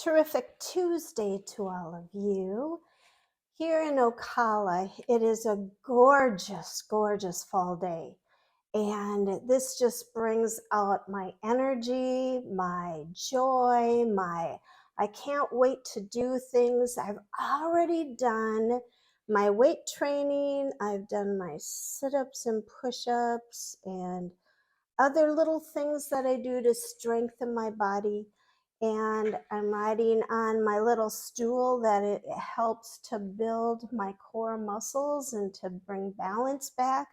Terrific Tuesday to all of you. Here in Ocala, it is a gorgeous, gorgeous fall day. And this just brings out my energy, my joy, I can't wait to do things. I've already done my weight training. I've done my sit-ups and push-ups and other little things that I do to strengthen my body. And I'm riding on my little stool that it helps to build my core muscles and to bring balance back.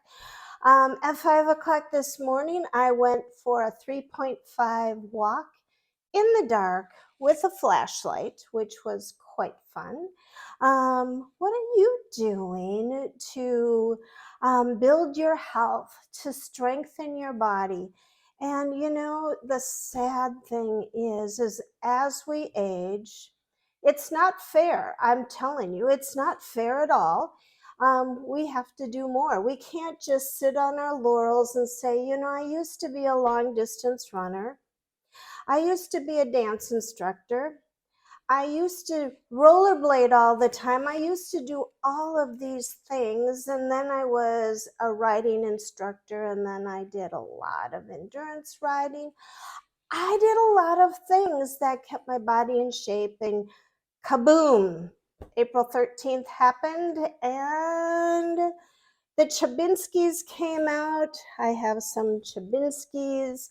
At 5 o'clock this morning, I went for a 3.5 walk in the dark with a flashlight, which was quite fun. What are you doing to build your health, to strengthen your body? And you know, the sad thing is as we age, it's not fair. I'm telling you, it's not fair at all. We have to do more. We can't just sit on our laurels and say, you know, I used to be a long distance runner. I used to be a dance instructor. I used to rollerblade all the time. I used to do all of these things. And then I was a riding instructor, and then I did a lot of endurance riding. I did a lot of things that kept my body in shape, and kaboom, April 13th happened, and the Chabinskys came out. I have some Chabinskys,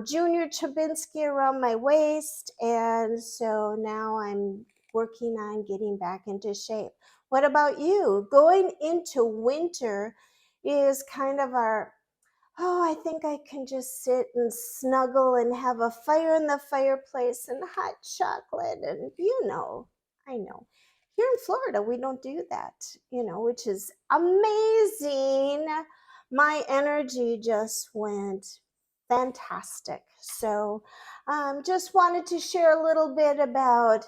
Junior Chabinsky around my waist, and so now I'm working on getting back into shape. What about you? Going into winter is kind of our, oh, I think I can just sit and snuggle and have a fire in the fireplace and hot chocolate, and I know. Here in Florida, we don't do that, which is amazing. My energy just went fantastic. So just wanted to share a little bit about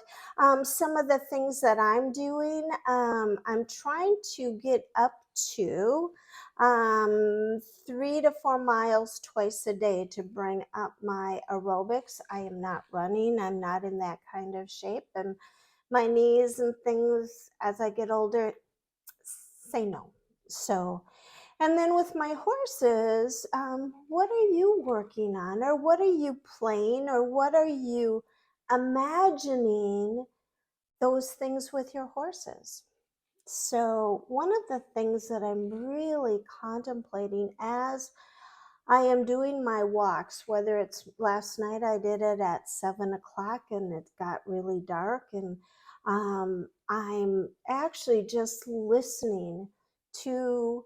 some of the things that I'm doing. I'm trying to get up to 3 to 4 miles twice a day to bring up my aerobics. I am not running. I'm not in that kind of shape. And my knees and things as I get older say no. So, and then with my horses, what are you working on, or what are you playing, or what are you imagining those things with your horses? So one of the things that I'm really contemplating as I am doing my walks, whether it's last night, I did it at 7 o'clock and it got really dark, and I'm actually just listening to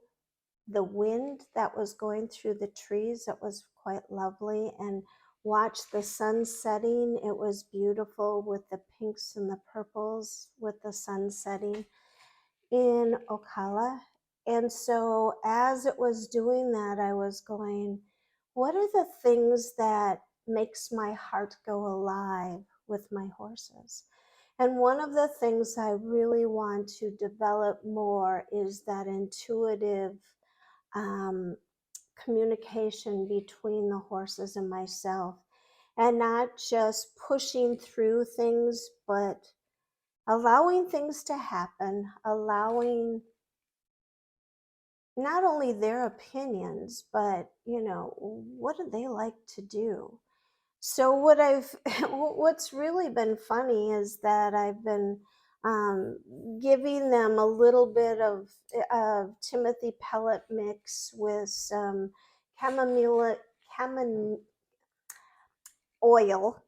the wind that was going through the trees. It was quite lovely, and watch the sun setting. It was beautiful with the pinks and the purples with the sun setting in Ocala. And so as it was doing that, I was going, what are the things that makes my heart go alive with my horses? And one of the things I really want to develop more is that intuitive communication between the horses and myself, and not just pushing through things, but allowing things to happen, allowing not only their opinions, but what do they like to do? So what's really been funny is that I've been giving them a little bit of Timothy pellet mix with some chamomile oil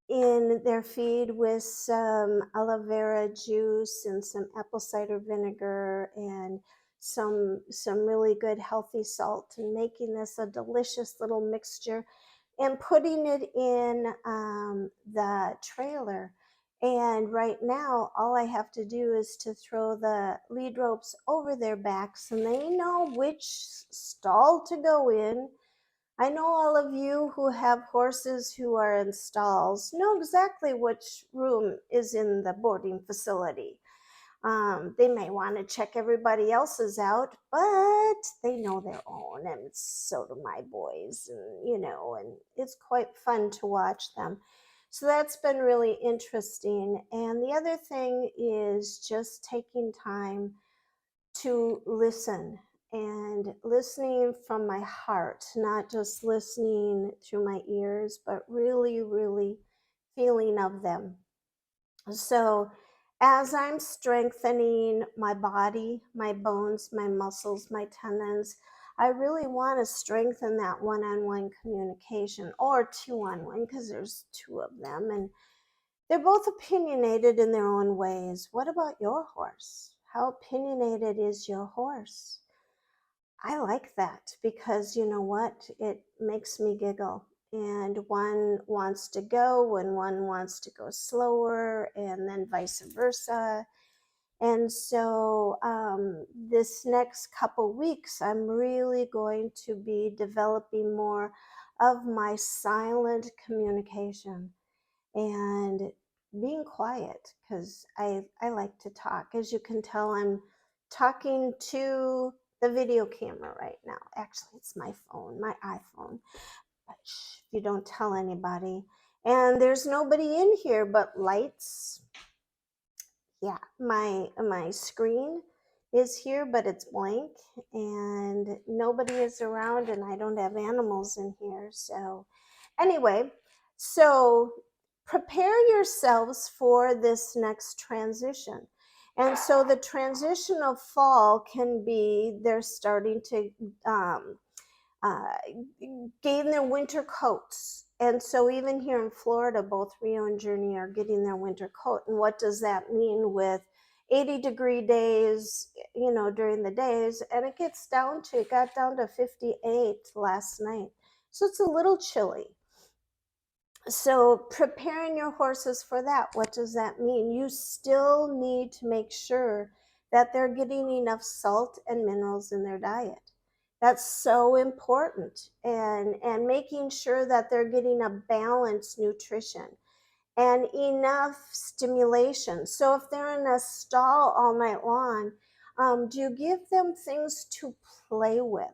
in their feed, with some aloe vera juice and some apple cider vinegar and some really good healthy salt, and making this a delicious little mixture and putting it in the trailer. And right now, all I have to do is to throw the lead ropes over their backs, and they know which stall to go in. I know all of you who have horses who are in stalls know exactly which room is in the boarding facility. They may want to check everybody else's out, but they know their own, and so do my boys, and and it's quite fun to watch them. So that's been really interesting. And the other thing is just taking time to listen, and listening from my heart, not just listening through my ears, but really, really feeling of them. So, as I'm strengthening my body, my bones, my muscles, my tendons, I really want to strengthen that one on one communication, or two on one, because there's two of them. And they're both opinionated in their own ways. What about your horse? How opinionated is your horse? I like that because you know what? It makes me giggle. And one wants to go and one wants to go slower, and then vice versa. And so, this next couple weeks, I'm really going to be developing more of my silent communication and being quiet, because I like to talk. As you can tell, I'm talking to the video camera right now. Actually, it's my phone, my iPhone. But shh, you don't tell anybody. And there's nobody in here but lights. Yeah, my screen is here, but it's blank, and nobody is around, and I don't have animals in here. So anyway, so prepare yourselves for this next transition. And so the transition of fall can be they're starting to uh, gain their winter coats. And so even here in Florida, both Rio and Journey are getting their winter coat. And what does that mean with 80-degree days, during the days? And it got down to 58 last night. So it's a little chilly. So preparing your horses for that, what does that mean? You still need to make sure that they're getting enough salt and minerals in their diet. That's so important. And making sure that they're getting a balanced nutrition and enough stimulation. So if they're in a stall all night long, do you give them things to play with?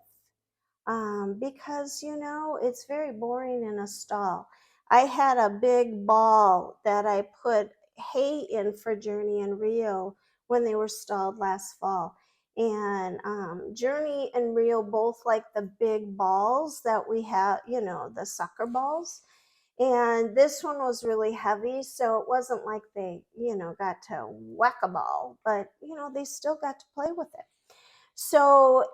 Because it's very boring in a stall. I had a big ball that I put hay in for Journey and Rio when they were stalled last fall. And Journey and Rio both like the big balls that we have, the soccer balls. And this one was really heavy, so it wasn't like they, got to whack a ball, but, they still got to play with it. So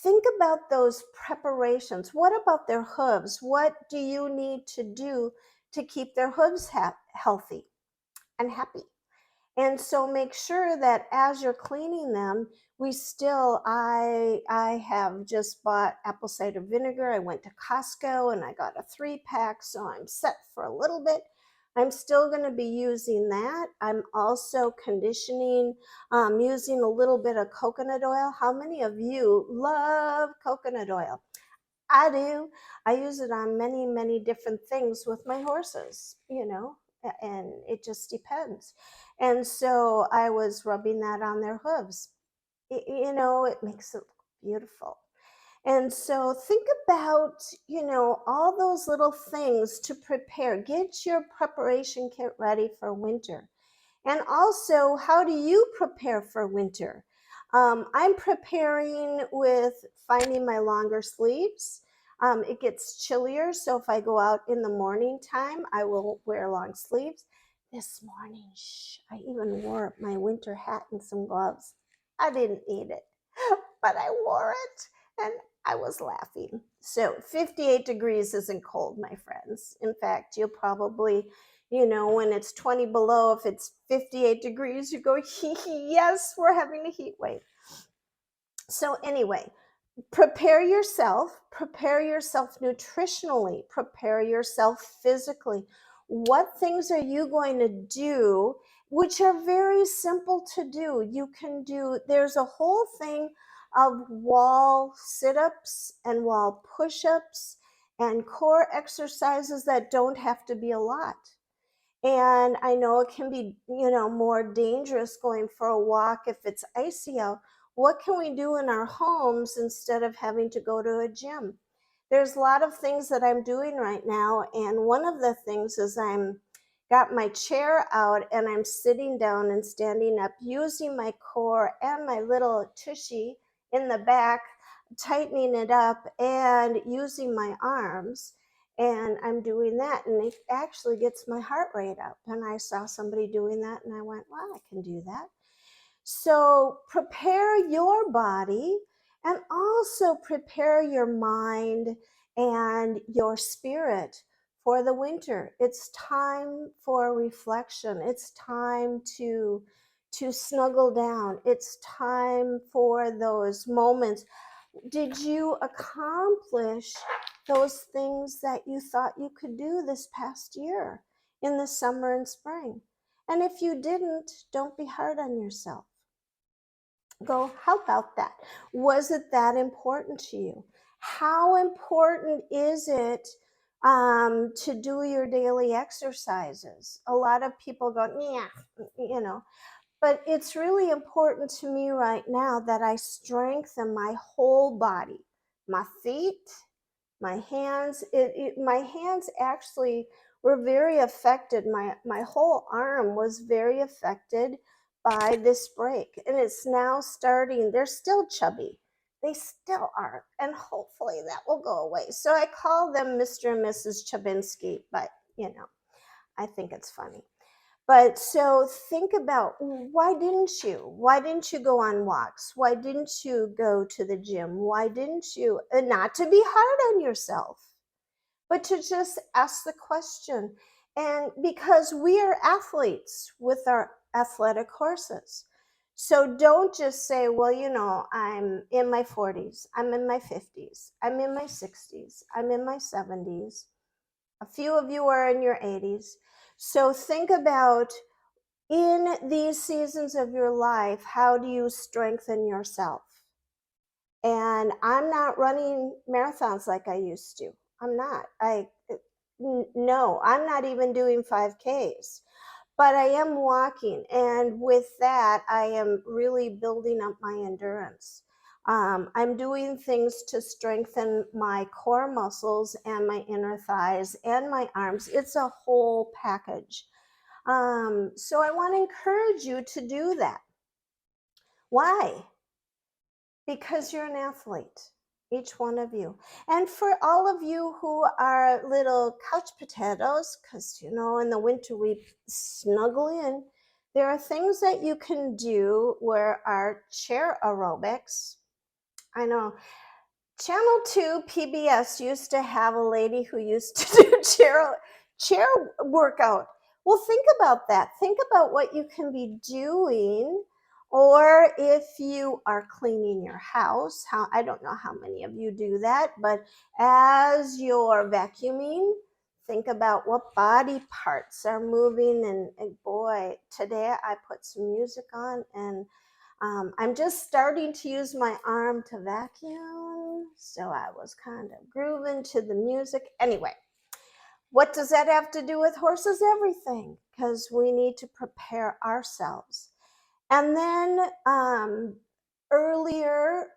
think about those preparations. What about their hooves? What do you need to do to keep their hooves healthy and happy? And so make sure that as you're cleaning them, I have just bought apple cider vinegar. I went to Costco and I got a 3-pack, so I'm set for a little bit. I'm still going to be using that. I'm also conditioning, using a little bit of coconut oil. How many of you love coconut oil? I do. I use it on many, many different things with my horses, and it just depends. And so I was rubbing that on their hooves. It makes it look beautiful. And so think about, all those little things to prepare. Get your preparation kit ready for winter. And also, how do you prepare for winter? I'm preparing with finding my longer sleeves. It gets chillier, so if I go out in the morning time, I will wear long sleeves. This morning, I even wore my winter hat and some gloves. I didn't need it, but I wore it and I was laughing. So 58 degrees isn't cold, my friends. In fact, you'll probably, when it's 20 below, if it's 58 degrees, you go, yes, we're having a heat wave. So anyway, prepare yourself nutritionally, prepare yourself physically. What things are you going to do, which are very simple to do? There's a whole thing of wall sit-ups and wall push-ups and core exercises that don't have to be a lot. And I know it can be, more dangerous going for a walk if it's icy out. What can we do in our homes instead of having to go to a gym? there's a lot of things that I'm doing right now. And one of the things is I'm got my chair out and I'm sitting down and standing up, using my core and my little tushy in the back, tightening it up and using my arms. And I'm doing that, and it actually gets my heart rate up. And I saw somebody doing that, and I went, well, I can do that. So prepare your body and also prepare your mind and your spirit for the winter. It's time for reflection. It's time to snuggle down. It's time for those moments. Did you accomplish those things that you thought you could do this past year in the summer and spring? And if you didn't, don't be hard on yourself. Go, how about that? Was it that important to you? How important is it to do your daily exercises? A lot of people go, yeah, but it's really important to me right now that I strengthen my whole body, my feet, my hands. My hands actually were very affected. My whole arm was very affected by this break, and it's now starting. They're still chubby. They still are, and hopefully that will go away. So I call them Mr. and Mrs. Chabinsky, but I think it's funny. But so think about, why didn't you? Why didn't you go on walks? Why didn't you go to the gym? Why didn't you? And not to be hard on yourself, but to just ask the question. And because we are athletes with our athletic horses. So don't just say, well, I'm in my 40s, I'm in my 50s, I'm in my 60s, I'm in my 70s. A few of you are in your 80s. So think about, in these seasons of your life, how do you strengthen yourself? And I'm not running marathons like I used to. I'm not. No, I'm not even doing 5Ks, but I am walking. And with that, I am really building up my endurance. I'm doing things to strengthen my core muscles and my inner thighs and my arms. It's a whole package. So I want to encourage you to do that. Why? Because you're an athlete, each one of you. And for all of you who are little couch potatoes, because in the winter we snuggle in, there are things that you can do where our chair aerobics. I know Channel 2 PBS used to have a lady who used to do chair workout. Well, think about that. Think about what you can be doing. Or if you are cleaning your house, I don't know how many of you do that, but as you're vacuuming, think about what body parts are moving. And boy, today I put some music on, and I'm just starting to use my arm to vacuum, so I was kind of grooving to the music. Anyway, what does that have to do with horses? Everything, because we need to prepare ourselves. And then earlier,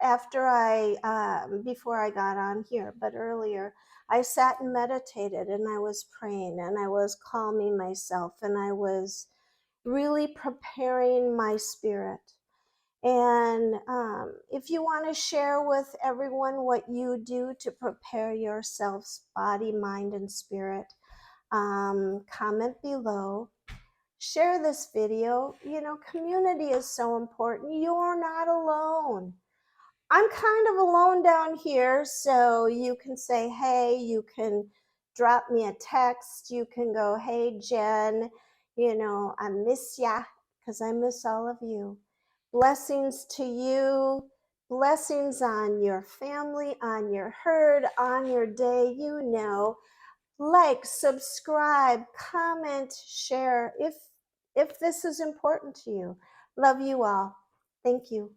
before I got on here, but earlier, I sat and meditated, and I was praying, and I was calming myself, and I was really preparing my spirit. And if you want to share with everyone what you do to prepare yourselves, body, mind, and spirit, comment below. Share this video. Community is so important. You're not alone. I'm kind of alone down here, so you can say, hey, you can drop me a text. You can go, hey, Jen, I miss ya, because I miss all of you. Blessings to you. Blessings on your family, on your herd, on your day. Like, subscribe, comment, share if this is important to you. Love you all. Thank you.